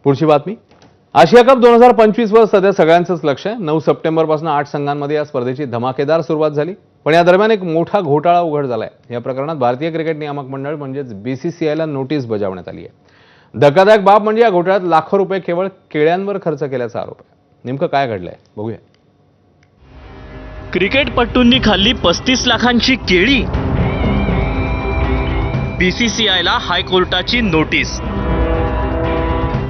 पुढची बातमी, आशिया कप 2025 वर सध्या सगळ्यांचंच लक्ष आहे। 9 सप्टेंबरपासून 8 संघांमध्ये या स्पर्धेची धमाकेदार सुरुवात झाली, पण या दरम्यान एक मोठा घोटाळा उघड झालाय। या प्रकरणात भारतीय क्रिकेट नियामक मंडळ म्हणजेच बीसीसीआयला नोटीस बजावण्यात आली आहे। धक्कादायक बाब म्हणजे या घोटाळ्यात लाखो रुपये केवळ केळ्यांवर खर्च केल्याचा आरोप आहे। नेमकं काय घडलंय बघूया। क्रिकेटपटूंनी खाल्ली 35 लाखांची केळी, बीसीसीआयला हायकोर्टाची नोटीस।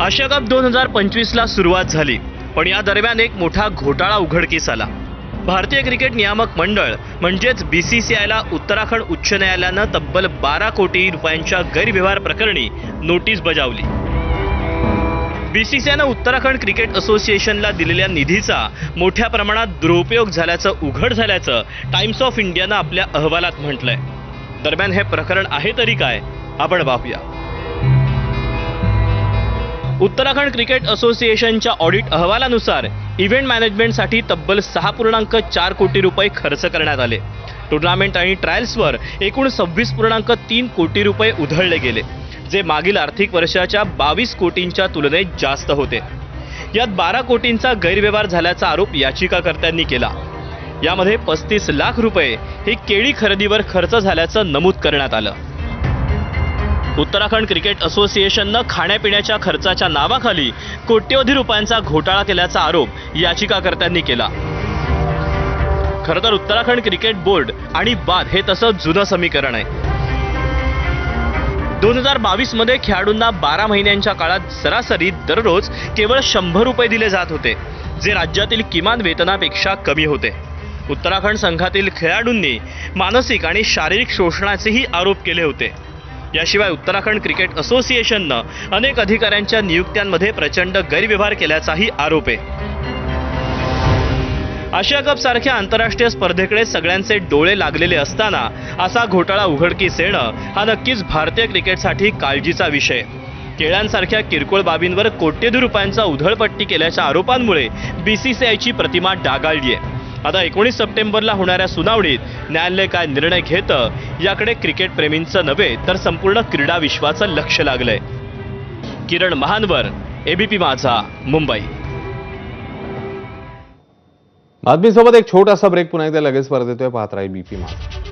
आशिया कप 2025 ला सुरुवात झाली, पण या दरम्यान एक मोठा घोटाळा उघडकीस आला। भारतीय क्रिकेट नियामक मंडळ म्हणजेच बीसीसीआयला उत्तराखंड उच्च न्यायालयानं तब्बल 12 कोटी रुपयांच्या गैरव्यवहार प्रकरणी नोटीस बजावली। बीसीसीआयनं उत्तराखंड क्रिकेट असोसिएशनला दिलेल्या निधीचा मोठ्या प्रमाणात दुरुपयोग झाल्याचं उघड झाल्याचं टाइम्स ऑफ इंडियानं आपल्या अहवालात म्हटलंय। दरम्यान हे प्रकरण आहे तरी काय, आपण पाहूया। उत्तराखंड क्रिकेट असोसिएशनच्या ऑडिट अहवालानुसार इव्हेंट मॅनेजमेंटसाठी तब्बल 6.4 कोटी रुपये खर्च करण्यात आले। टुर्नामेंट आणि ट्रायल्सवर एकूण 26.3 कोटी रुपये उधळले गेले, जे मागील आर्थिक वर्षाच्या 22 कोटींच्या तुलनेत जास्त होते। यात 12 कोटींचा गैरव्यवहार झाल्याचा आरोप याचिकाकर्त्यांनी केला। यामध्ये 35 लाख रुपये हे केळी खरेदीवर खर्च झाल्याचं नमूद करण्यात आलं। उत्तराखंड क्रिकेट असोसिएशननं खाण्यापिण्याच्या खर्चाच्या नावाखाली कोट्यवधी रुपयांचा घोटाळा केल्याचा आरोप याचिकाकर्त्यांनी केला। खरं तर उत्तराखंड क्रिकेट बोर्ड आणि बाद हे तसं जुनं समीकरण आहे। 2022 मध्ये खेळाडूंना 12 महिन्यांच्या काळात सरासरी दररोज केवळ 100 रुपये दिले जात होते, जे राज्यातील किमान वेतनापेक्षा कमी होते। उत्तराखंड संघातील खेळाडूंनी मानसिक आणि शारीरिक शोषणाचेही आरोप केले होते। याशिवाय उत्तराखंड क्रिकेट असोसिएशननं अनेक अधिकाऱ्यांच्या नियुक्त्यांमध्ये प्रचंड गैरव्यवहार केल्याचाही आरोप आहे। आशिया कप सारख्या आंतरराष्ट्रीय स्पर्धेकडे सगळ्यांचे डोळे लागलेले असताना असा घोटाळा उघडकीस येणं हा नक्कीच भारतीय क्रिकेटसाठी काळजीचा विषय। केळ्यांसारख्या किरकोळ बाबींवर कोट्यवधी रुपयांचा उधळपट्टी केल्याच्या आरोपांमुळे बीसीसीआयची प्रतिमा डागाळली आहे। आता 19 सप्टेंबरला होणाऱ्या सुनावणीत न्यायालय काय निर्णय घेतं याकडे क्रिकेट प्रेमींचं नव्हे तर संपूर्ण क्रीडा विश्वाचं लक्ष लागलंय। किरण महानवर, एबीपी माझा, मुंबई। बातमीसोबत एक छोटासा ब्रेक, पुन्हा एकदा लगेच परत येतोय। पाहत राहा एबीपी माझा।